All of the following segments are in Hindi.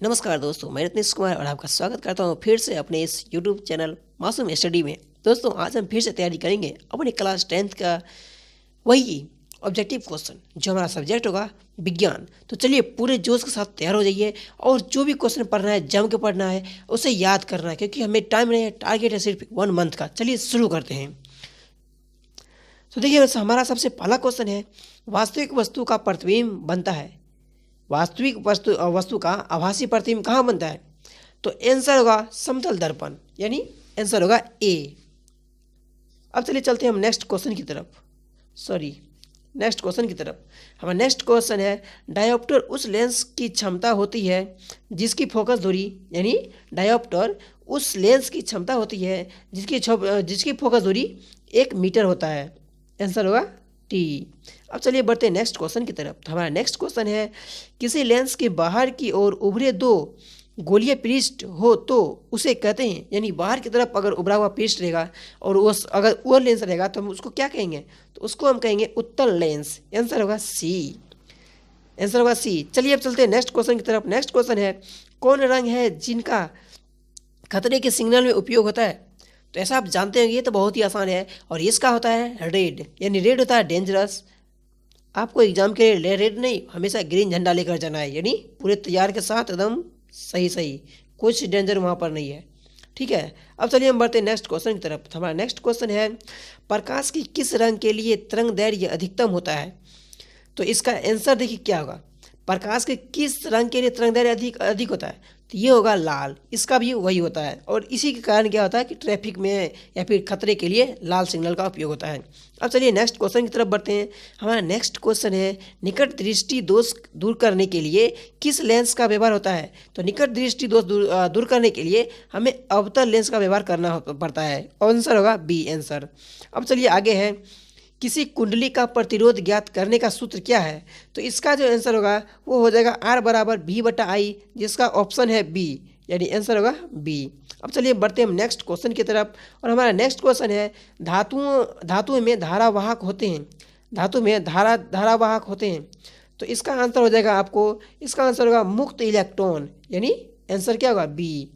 नमस्कार दोस्तों, मैं रत्नेश कुमार और आपका स्वागत करता हूं फिर से अपने इस यूट्यूब चैनल मासूम स्टडी में। दोस्तों, आज हम फिर से तैयारी करेंगे अपने क्लास 10th का वही ऑब्जेक्टिव क्वेश्चन जो हमारा सब्जेक्ट होगा विज्ञान। तो चलिए पूरे जोश के साथ तैयार हो जाइए और जो भी क्वेश्चन पढ़ना है जम के पढ़ना है, उसे याद करना है क्योंकि हमें टाइम नहीं है, टारगेट है सिर्फ 1 मंथ का। चलिए शुरू करते हैं। तो देखिए हमारा सबसे पहला क्वेश्चन है, वास्तविक वस्तु का प्रतिबिंब बनता है। वास्तविक वस्तु का आभासी प्रतिबिंब कहाँ बनता है? तो आंसर होगा समतल दर्पण, यानी आंसर होगा ए। अब चलिए चलते हैं हम नेक्स्ट क्वेश्चन की तरफ। हमारा नेक्स्ट क्वेश्चन है, डायोप्टर उस लेंस की क्षमता होती है जिसकी फोकस दूरी, यानी डायोप्टर उस लेंस की क्षमता होती है जिसकी फोकस दूरी 1 मीटर होता है। आंसर होगा टी। अब चलिए बढ़ते हैं नेक्स्ट क्वेश्चन की तरफ। तो हमारा नेक्स्ट क्वेश्चन है, किसी लेंस के बाहर की ओर उभरे 2 गोलीय पृष्ठ हो तो उसे कहते हैं, यानी बाहर की तरफ अगर उभरा हुआ पृष्ठ रहेगा और उस अगर वो लेंस रहेगा तो हम उसको क्या कहेंगे? तो उसको हम कहेंगे उत्तल लेंस। आंसर होगा सी। चलिए अब चलते हैं नेक्स्ट क्वेश्चन की तरफ। नेक्स्ट क्वेश्चन है, कौन रंग है जिनका खतरे के सिग्नल में उपयोग होता है? तो ऐसा आप जानते होंगे, ये तो बहुत ही आसान है और इसका होता है रेड, यानी रेड होता है डेंजरस। आपको एग्जाम के लिए रेड नहीं, हमेशा ग्रीन झंडा लेकर जाना है, यानी पूरे तैयार के साथ एकदम सही, कुछ डेंजर वहाँ पर नहीं है। ठीक है, अब चलिए हम बढ़ते हैं नेक्स्ट क्वेश्चन की तरफ। तो हमारा नेक्स्ट क्वेश्चन है, प्रकाश की किस रंग के लिए तरंग दैर्घ्य अधिकतम होता है? तो इसका आंसर देखिए क्या होगा। प्रकाश के किस रंग के लिए तरंग दैर्घ्य अधिक होता है? तो ये होगा लाल। इसका भी वही होता है और इसी के कारण क्या होता है कि ट्रैफिक में या फिर खतरे के लिए लाल सिग्नल का उपयोग होता है। अब चलिए नेक्स्ट क्वेश्चन की तरफ बढ़ते हैं। हमारा नेक्स्ट क्वेश्चन है, निकट दृष्टि दोष दूर करने के लिए किस लेंस का व्यवहार होता है? तो निकट दृष्टि दोष दूर करने के लिए हमें अवतल लेंस का व्यवहार करना पड़ता है। आंसर होगा बी आंसर। अब चलिए आगे है, किसी कुंडली का प्रतिरोध ज्ञात करने का सूत्र क्या है? तो इसका जो आंसर होगा वो हो जाएगा R बराबर V/I, जिसका ऑप्शन है बी, यानी आंसर होगा बी। अब चलिए बढ़ते हैं हम नेक्स्ट क्वेश्चन की तरफ और हमारा नेक्स्ट क्वेश्चन है, धातुओं में धारावाहक होते हैं। तो इसका आंसर हो जाएगा इसका आंसर होगा मुक्त इलेक्ट्रॉन, यानी आंसर क्या होगा बी,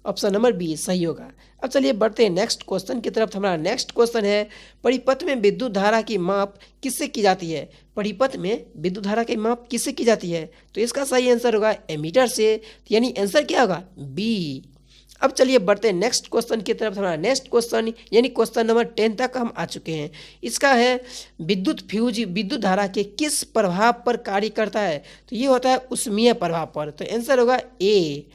ऑप्शन नंबर बी सही होगा। अब चलिए बढ़ते हैं नेक्स्ट क्वेश्चन की तरफ। हमारा नेक्स्ट क्वेश्चन है, परिपथ में विद्युत धारा की माप किससे की जाती है? परिपथ में विद्युत धारा की माप किससे की जाती है? तो इसका सही आंसर होगा एमीटर से, यानी आंसर क्या होगा बी। अब चलिए बढ़ते हैं नेक्स्ट क्वेश्चन की तरफ। हमारा नेक्स्ट क्वेश्चन यानी क्वेश्चन नंबर 10 तक हम आ चुके हैं। इसका है, विद्युत फ्यूज विद्युत धारा के किस प्रभाव पर कार्य करता है? तो ये होता है उष्मीय प्रभाव पर। तो आंसर होगा ए।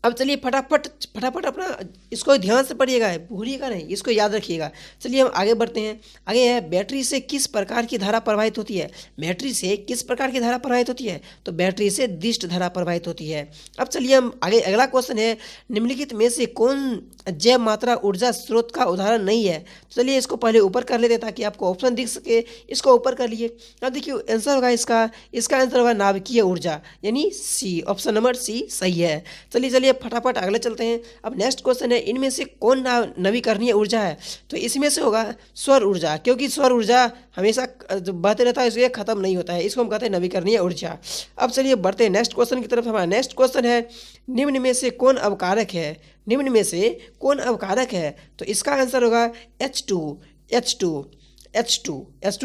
अब चलिए फटाफट अपना इसको ध्यान से पढ़िएगा, भूलिएगा नहीं, इसको याद रखिएगा। चलिए हम आगे बढ़ते हैं। आगे है, बैटरी से किस प्रकार की धारा प्रवाहित होती है? बैटरी से किस प्रकार की धारा प्रवाहित होती है? तो बैटरी से दिष्ट धारा प्रवाहित होती है। अब चलिए हम आगे, अगला क्वेश्चन है, निम्नलिखित में से कौन जैव मात्रा ऊर्जा स्रोत का उदाहरण नहीं है? तो चलिए इसको पहले ऊपर कर लेते हैं ताकि आपको ऑप्शन दिख सके। इसको ऊपर कर लिए। अब देखिए आंसर होगा इसका आंसर होगा नाभिकीय ऊर्जा, यानी सी, ऑप्शन नंबर सी सही है। चलिए फटाफट अगले चलते हैं। अब नेक्स्ट क्वेश्चन है, इनमें से कौन नवीकरणीय ऊर्जा है? तो इसमें से होगा सौर ऊर्जा, क्योंकि सौर ऊर्जा हमेशा बहते रहता है, इसलिए खत्म नहीं होता है, इसको हम कहते हैं नवीकरणीय ऊर्जा। अब चलिए बढ़ते हैं नेक्स्ट क्वेश्चन की तरफ। हमारा नेक्स्ट क्वेश्चन है, निम्न में से कौन अवकारक है? तो इसका आंसर होगा H2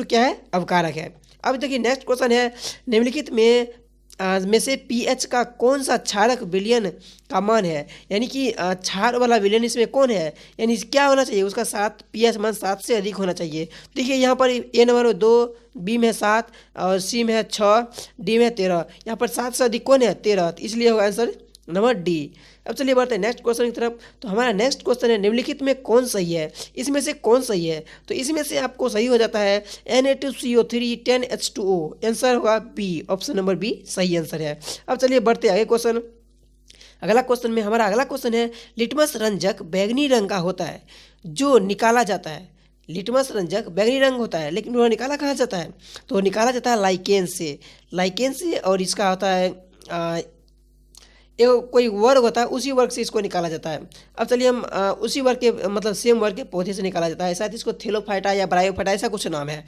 क्या है? अवकारक है। अब देखिए नेक्स्ट क्वेश्चन है, निम्नलिखित में से pH का कौन सा क्षारक विलयन का मान है? यानी कि क्षार वाला विलयन इसमें कौन है, यानी क्या होना चाहिए? उसका 7, pH मान 7 से अधिक होना चाहिए। देखिए यहाँ पर A नंबर 2, B में 7 और C में 6, D में 13। यहाँ पर 7 से अधिक कौन है? 13, इसलिए होगा आंसर नंबर डी। अब चलिए बढ़ते हैं नेक्स्ट क्वेश्चन की तरफ। तो हमारा नेक्स्ट क्वेश्चन है, निम्नलिखित में कौन सही है? इसमें से कौन सही है? तो इसमें से आपको सही हो जाता है Na2CO3 10H2O। आंसर होगा बी, ऑप्शन नंबर बी सही आंसर है। अब चलिए बढ़ते आगे क्वेश्चन। अगला क्वेश्चन है, लिटमस रंजक बैंगनी रंग का होता है जो निकाला जाता है। लिटमस रंजक बैंगनी रंग होता है, लेकिन वह निकाला कहाँ जाता है? तो निकाला जाता है लाइकेन से, और इसका होता है एक कोई वर्ग होता है, उसी वर्ग से इसको निकाला जाता है। अब चलिए हम उसी वर्ग के मतलब सेम वर्ग के पौधे से निकाला जाता है, शायद इसको थेलोफाइटा या ब्रायोफाइटा ऐसा कुछ नाम है।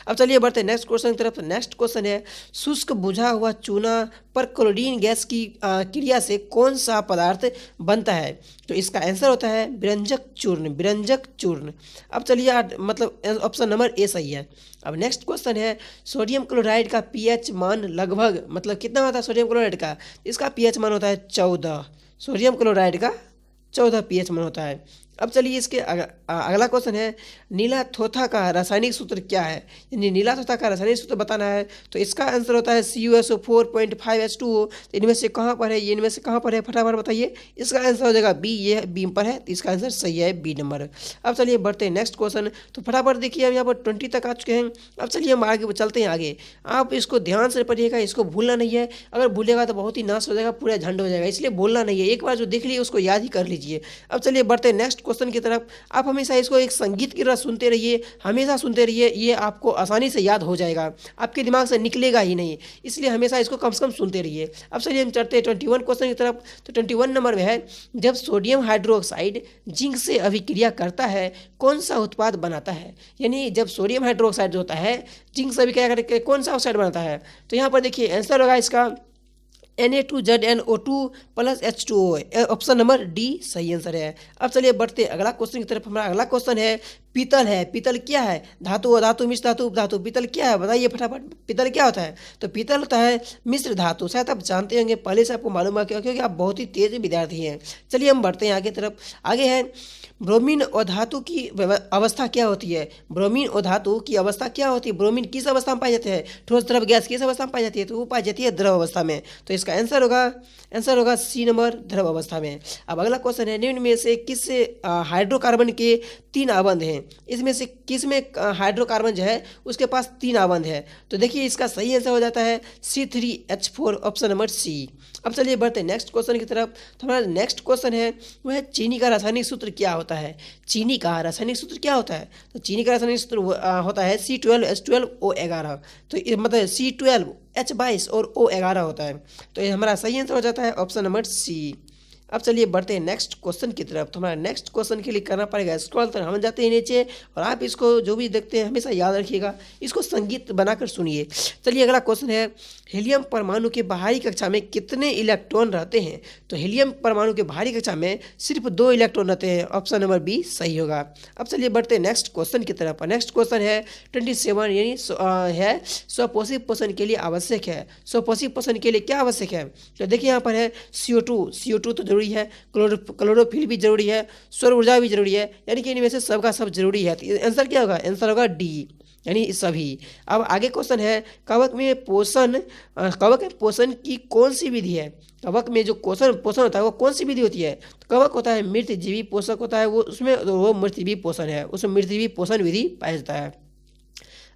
अब चलिए बढ़ते हैं नेक्स्ट क्वेश्चन की तरफ। नेक्स्ट क्वेश्चन है, शुष्क बुझा हुआ चूना पर क्लोरीन गैस की क्रिया से कौन सा पदार्थ बनता है? तो इसका आंसर होता है विरंजक चूर्ण, विरंजक चूर्ण। अब चलिए मतलब ऑप्शन नंबर ए सही है। अब नेक्स्ट क्वेश्चन है, सोडियम क्लोराइड का पीएच मान लगभग मतलब कितना होता है सोडियम क्लोराइड का? इसका पीएच मान होता है 14। सोडियम क्लोराइड का 14 पीएच मान होता है। अब चलिए इसके अगला क्वेश्चन है, नीला थोथा का रासायनिक सूत्र क्या है? यानी नीला थोथा का रासायनिक सूत्र बताना है। तो इसका आंसर होता है CuSO4.5H2O। तो इनमें से कहाँ पर है ये, इनमें से कहाँ पर है फटाफट बताइए। इसका आंसर हो जाएगा बी, ये बी पर है, तो इसका आंसर सही है बी नंबर। अब चलिए बढ़ते हैं नेक्स्ट क्वेश्चन। तो फटाफट देखिए हम यहाँ पर 20 तक आ चुके हैं। अब चलिए हम आगे चलते हैं आगे। आप इसको ध्यान से पढ़िएगा, इसको भूलना नहीं है। अगर भूलेगा तो बहुत ही नाश हो जाएगा, पूरा झंड हो जाएगा, इसलिए भूलना नहीं है। एक बार जो देख लिए उसको याद ही कर लीजिए। अब चलिए बढ़ते हैं नेक्स्ट क्वेश्चन की तरफ। आप हमेशा इसको एक संगीत की तरह सुनते रहिए, हमेशा सुनते रहिए, ये आपको आसानी से याद हो जाएगा, आपके दिमाग से निकलेगा ही नहीं, इसलिए हमेशा इसको कम से कम सुनते रहिए। अब चलिए हम चलते हैं 21 क्वेश्चन की तरफ। तो 21 नंबर में है, जब सोडियम हाइड्रोक्साइड जिंक से अभिक्रिया करता है कौन सा उत्पाद बनाता है? यानी जब सोडियम हाइड्रोक्साइड होता है जिंक से अभिक्रिया करके कौन सा ऑक्साइड बनाता है? तो यहाँ पर देखिए आंसर होगा इसका Na2ZnO2 plus H2O। Option number D सही आंसर है। अब चलिए बढ़ते अगला क्वेश्चन की तरफ। हमारा अगला क्वेश्चन है, पीतल है, पीतल क्या है? धातु, धातु, मिश्र धातु, उपधातु, पीतल क्या है बताइए फटाफट, पीतल क्या होता है? तो पीतल होता है मिश्र धातु। शायद आप जानते होंगे, पहले से आपको मालूम है क्योंकि आप बहुत ही तेज विद्यार्थी हैं। चलिए हम बढ़ते हैं आगे तरफ। आगे है, ब्रोमीन और धातु की अवस्था क्या होती है? ब्रोमीन और धातु की अवस्था क्या होती है? ब्रोमीन किस अवस्था में पाई जाती है? ठोस, द्रव, गैस किस अवस्था में पाई जाती है? तो वो पाई जाती है द्रव अवस्था में। तो इसका आंसर होगा सी नंबर, द्रव अवस्था में। अब अगला क्वेश्चन है, निम्न में से किस हाइड्रोकार्बन के 3 आबंध हैं? इसमें से किस में हाइड्रोकार्बन जो है उसके पास 3 आबंध है? तो देखिए इसका सही आंसर हो जाता है C3H4, ऑप्शन नंबर सी। अब चलिए बढ़ते हैं नेक्स्ट क्वेश्चन की तरफ। तो हमारा नेक्स्ट क्वेश्चन है, वह चीनी का रासायनिक सूत्र क्या होता है? चीनी का रासायनिक सूत्र क्या होता है? तो चीनी का रासायनिक सूत्र होता है C12H12O11। तो मतलब C12H22 और O11 होता है। तो ये हमारा सही आंसर हो जाता है ऑप्शन नंबर सी। अब चलिए बढ़ते हैं नेक्स्ट क्वेश्चन की तरफ। तो हमारा नेक्स्ट क्वेश्चन के लिए करना पड़ेगा स्क्रॉल, तो हम जाते हैं नीचे और आप इसको जो भी देखते हैं हमेशा याद रखिएगा, इसको संगीत बनाकर सुनिए। चलिए अगला क्वेश्चन है, हीलियम परमाणु के बाहरी कक्षा में कितने इलेक्ट्रॉन रहते हैं? तो हीलियम परमाणु के बाहरी कक्षा में सिर्फ 2 इलेक्ट्रॉन रहते हैं, ऑप्शन नंबर बी सही होगा। अब चलिए बढ़ते हैं नेक्स्ट क्वेश्चन की तरफ। नेक्स्ट क्वेश्चन है 27, यानी है स्वपोषी पोषण के लिए आवश्यक है। स्वपोषी पोषण के लिए क्या आवश्यक है? तो देखिए यहाँ पर है CO2 तो जरूरी है, क्लोरोफिल भी जरूरी है, सौर ऊर्जा भी जरूरी है, यानी कि इनमें से सबका सब जरूरी है। तो आंसर क्या होगा? आंसर होगा डी, यानी सभी। अब आगे क्वेश्चन है, कवक में पोषण की कौन सी विधि है? कवक में जो पोषण होता है वो कौन सी विधि होती है? तो कवक होता है मृतजीवी पोषक होता है, वो उसमें वो मृतजीवी पोषण है, उसमें मृतजीवी पोषण विधि पाया जाता है।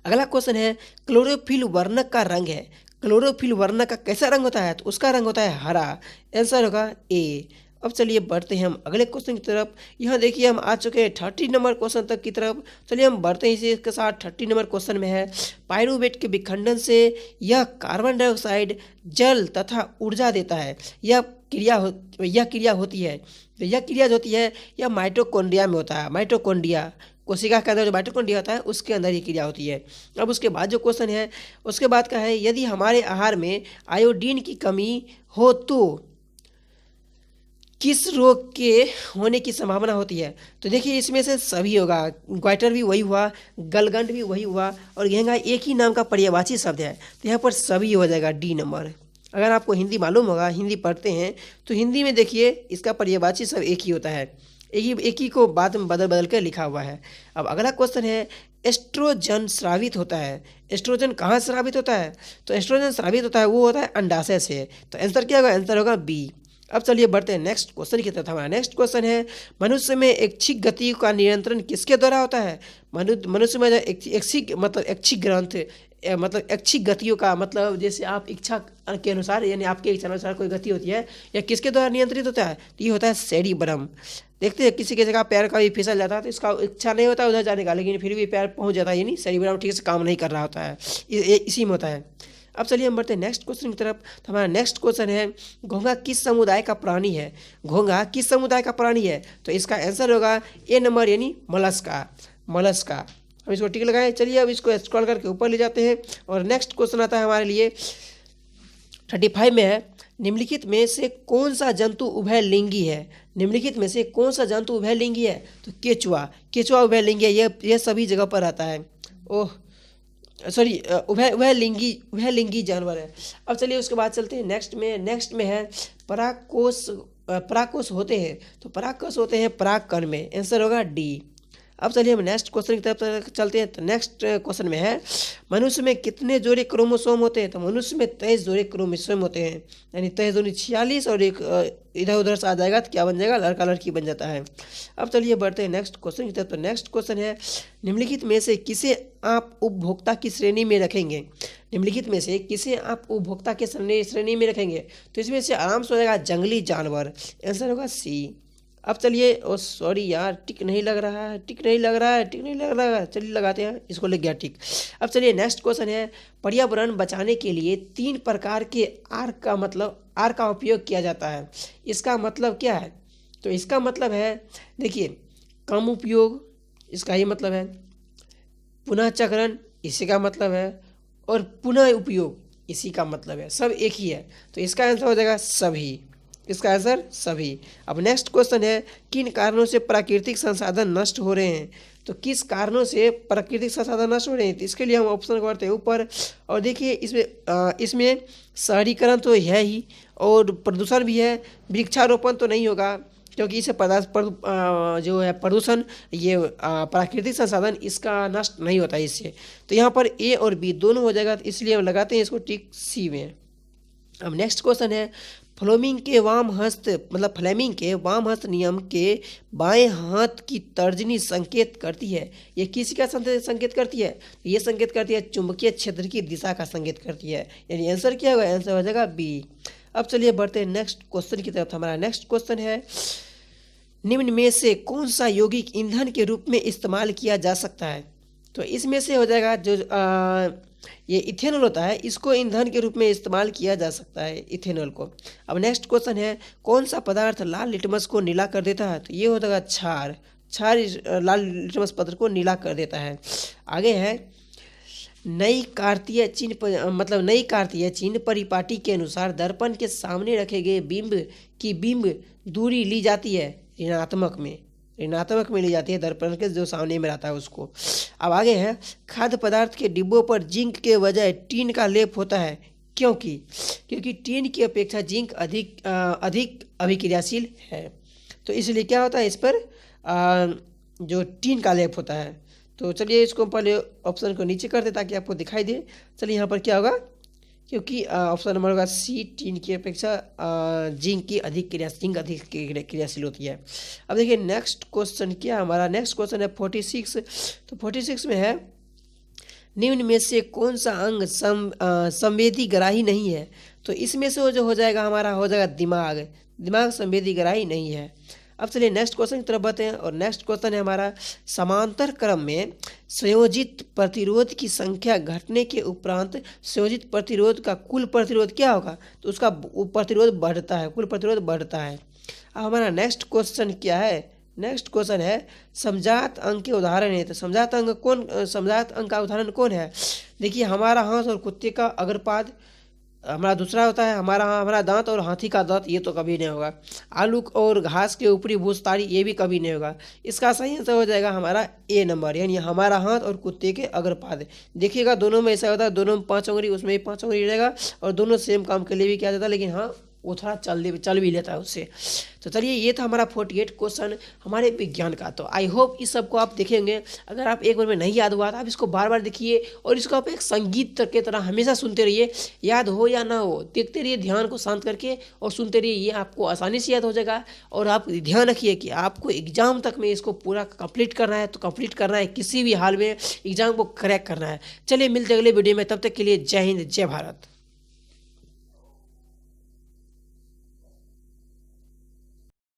अगला क्वेश्चन है, क्लोरोफिल वर्णक का रंग है, क्लोरोफिल वर्णक का कैसा रंग होता है? तो उसका रंग होता है हरा, आंसर होगा ए। अब चलिए बढ़ते हैं हम अगले क्वेश्चन की तरफ। यहाँ देखिए हम आ चुके हैं 30 नंबर क्वेश्चन तक की तरफ। चलिए हम बढ़ते हैं इसके साथ। 30 नंबर क्वेश्चन में है, पायरुवेट के विखंडन से यह कार्बन डाइऑक्साइड, जल तथा ऊर्जा देता है, यह क्रिया होती है। तो यह क्रिया जो होती है यह माइटोकॉन्ड्रिया में होता है। माइटोकॉन्ड्रिया, कोशिका के अंदर जो माइटोकॉन्ड्रिया होता है उसके अंदर ये क्रिया होती है। अब उसके बाद जो क्वेश्चन है उसके बाद का है, यदि हमारे आहार में आयोडीन की कमी हो तो किस रोग के होने की संभावना होती है? तो देखिए इसमें से सभी होगा, ग्वाइटर भी वही हुआ, गलगंड भी वही हुआ, और घेंगा एक ही नाम का पर्यायवाची शब्द है, तो यहाँ पर सभी हो जाएगा डी नंबर। अगर आपको हिंदी मालूम होगा, हिंदी पढ़ते हैं, तो हिंदी में देखिए इसका पर्यायवाची सब एक ही होता है, एक ही को बाद में बदल कर लिखा हुआ है। अब अगला क्वेश्चन है, एस्ट्रोजन स्रावित होता है। एस्ट्रोजन कहाँ स्रावित होता है? तो एस्ट्रोजन स्रावित होता है वो होता है अंडाशय से। तो आंसर क्या होगा? आंसर होगा बी। अब चलिए बढ़ते हैं नेक्स्ट क्वेश्चन की तरफ। हमारा नेक्स्ट क्वेश्चन है, मनुष्य में ऐच्छिक गति का नियंत्रण किसके द्वारा होता है? मनुष्य में ऐच्छिक मतलब ऐच्छिक ग्रंथ मतलब ऐच्छिक गतियों का मतलब जैसे आप इच्छा के अनुसार, यानी आपके इच्छा अनुसार कोई गति होती है, या किसके द्वारा नियंत्रित होता है? तो ये होता है सेरिब्रम। देखते हैं किसी जगह पैर का भी फिसल जाता है तो इसका इच्छा नहीं होता उधर जाने का, लेकिन फिर भी पैर पहुंच जाता है, यानी सेरिब्रम ठीक से काम नहीं कर रहा होता है, इसी में होता है। अब चलिए हम बढ़ते हैं नेक्स्ट क्वेश्चन की तरफ। तो हमारा नेक्स्ट क्वेश्चन है, घोंघा किस समुदाय का प्राणी है? घोंघा किस समुदाय का प्राणी है? तो इसका आंसर होगा ए नंबर यानी मलस्का। मलस्का, हम इसको टिक लगाएं। चलिए अब इसको स्क्रॉल करके ऊपर ले जाते हैं और नेक्स्ट क्वेश्चन आता है हमारे लिए 35 में है, निम्नलिखित में से कौन सा जंतु उभयलिंगी है? निम्नलिखित में से कौन सा जंतु उभयलिंगी है? तो केचुआ। केचुआ उभयलिंगी है, यह सभी जगह पर आता है। ओह सॉरी, उभयलिंगी जानवर है। अब चलिए उसके बाद चलते हैं नेक्स्ट में है, परागकोश होते हैं। तो परागकोश होते हैं परागकण में, आंसर होगा डी। अब चलिए हम नेक्स्ट क्वेश्चन की तरफ चलते हैं। तो नेक्स्ट क्वेश्चन में है, मनुष्य में कितने जोड़े क्रोमोसोम होते हैं? तो मनुष्य में 23 जोड़े क्रोमोसोम होते हैं, यानी 23 दूनी 46 और एक इधर उधर से आ जाएगा तो क्या बन जाएगा? लड़का लड़की बन जाता है। अब चलिए बढ़ते हैं नेक्स्ट क्वेश्चन की तरफ। तो नेक्स्ट क्वेश्चन है, निम्नलिखित में से किसे आप उपभोक्ता की श्रेणी में रखेंगे? निम्नलिखित में से किसे आप उपभोक्ता के श्रेणी में रखेंगे? तो इसमें से आराम से हो जाएगा जंगली जानवर, आंसर होगा सी। अब चलिए, ओ सॉरी यार, टिक नहीं लग रहा है। चलिए लगाते हैं, इसको लग गया टिक। अब चलिए नेक्स्ट क्वेश्चन है, पर्यावरण बचाने के लिए 3 प्रकार के आर का उपयोग किया जाता है। इसका मतलब क्या है? तो इसका मतलब है, देखिए, कम उपयोग, इसका ही मतलब है, पुनः चक्रण, इसी का मतलब है, और पुनः उपयोग, इसी का मतलब है। सब एक ही है, तो इसका आंसर हो जाएगा सभी। इसका आंसर सभी। अब नेक्स्ट क्वेश्चन है, किन कारणों से प्राकृतिक संसाधन नष्ट हो रहे हैं? तो किस कारणों से प्राकृतिक संसाधन नष्ट हो रहे हैं? तो इसके लिए हम ऑप्शन करते हैं ऊपर, और देखिए इसमें शहरीकरण तो है ही, और प्रदूषण भी है। वृक्षारोपण तो नहीं होगा, क्योंकि इसे जो है प्रदूषण, ये प्राकृतिक संसाधन इसका नष्ट नहीं होता इससे। तो यहाँ पर ए और बी दोनों हो जाएगा, तो इसलिए हम लगाते हैं इसको टिक सी में। अब नेक्स्ट क्वेश्चन है, फ्लेमिंग के वाम हस्त नियम के बाएं हाथ की तर्जनी संकेत करती है। ये किसी का संकेत करती है? ये संकेत करती है चुंबकीय क्षेत्र की दिशा का संकेत करती है, यानी आंसर क्या होगा? आंसर हो जाएगा बी। अब चलिए बढ़ते हैं नेक्स्ट क्वेश्चन की तरफ। हमारा नेक्स्ट क्वेश्चन है, निम्न में से कौन सा यौगिक ईंधन के रूप में इस्तेमाल किया जा सकता है? तो इसमें से हो जाएगा जो ये इथेनॉल होता है, इसको ईंधन के रूप में इस्तेमाल किया जा सकता है, इथेनॉल को। अब नेक्स्ट क्वेश्चन है, कौन सा पदार्थ लाल लिटमस को नीला कर देता है? तो ये हो जाएगा क्षार लाल लिटमस पत्र को नीला कर देता है। आगे है, नई कार्तीय चिन्ह परिपाटी के अनुसार दर्पण के सामने रखे गए बिंब दूरी ली जाती है ऋणात्मक में ली जाती है, दर्पण के जो सामने में रहता है उसको। अब आगे है, खाद्य पदार्थ के डिब्बों पर जिंक के बजाय टीन का लेप होता है, क्योंकि टीन की अपेक्षा जिंक अधिक अभिक्रियाशील है। तो इसलिए क्या होता है, इस पर जो टीन का लेप होता है। तो चलिए इसको पहले ऑप्शन को नीचे कर दे ताकि आपको दिखाई दे। चलिए यहाँ पर क्या होगा, क्योंकि ऑप्शन नंबर होगा सी, टीन की अपेक्षा जिंक अधिक क्रियाशील होती है। अब देखिए नेक्स्ट क्वेश्चन क्या, हमारा नेक्स्ट क्वेश्चन है 46। तो 46 में है, निम्न में से कौन सा अंग संवेदी ग्राही नहीं है? तो इसमें से जो हो जाएगा हमारा हो जाएगा दिमाग संवेदी ग्राही नहीं है। अब चलिए नेक्स्ट क्वेश्चन की तरफ बढ़ते हैं, और नेक्स्ट क्वेश्चन है हमारा, समांतर क्रम में संयोजित प्रतिरोध की संख्या घटने के उपरांत संयोजित प्रतिरोध का कुल प्रतिरोध क्या होगा? तो उसका प्रतिरोध बढ़ता है, कुल प्रतिरोध बढ़ता है। अब हमारा नेक्स्ट क्वेश्चन क्या है? नेक्स्ट क्वेश्चन है, समजात अंग के उदाहरण है। तो समजात अंग का उदाहरण कौन है? देखिए, हमारा हाथ और कुत्ते का अग्रपाद, हमारा दूसरा होता है हमारा दांत और हाथी का दांत, ये तो कभी नहीं होगा। आलू और घास के ऊपरी भूसतारी, ये भी कभी नहीं होगा। इसका सही आंसर हो जाएगा हमारा ए नंबर, यानी हमारा हाथ और कुत्ते के अग्रपाद। देखिएगा दोनों में ऐसा होता है, दोनों में 5 उंगली, उसमें भी 5 उंगली रहेगा, और दोनों सेम काम के लिए भी किया जाता है, लेकिन हाँ वो थोड़ा चल भी लेता है उससे। तो चलिए, ये था हमारा 48 क्वेश्चन हमारे विज्ञान का। तो आई होप इस सब को आप देखेंगे। अगर आप एक बार में नहीं याद हुआ तो आप इसको बार बार देखिए, और इसको आप एक संगीत के तरह हमेशा सुनते रहिए, याद हो या ना हो, देखते रहिए ध्यान को शांत करके और सुनते रहिए, ये आपको आसानी से याद हो जाएगा। और आप ध्यान रखिए कि आपको एग्जाम तक में इसको पूरा कंप्लीट करना है, तो कंप्लीट करना है, किसी भी हाल में एग्जाम को क्रैक करना है। चलिए मिलते अगले वीडियो में, तब तक के लिए जय हिंद, जय भारत।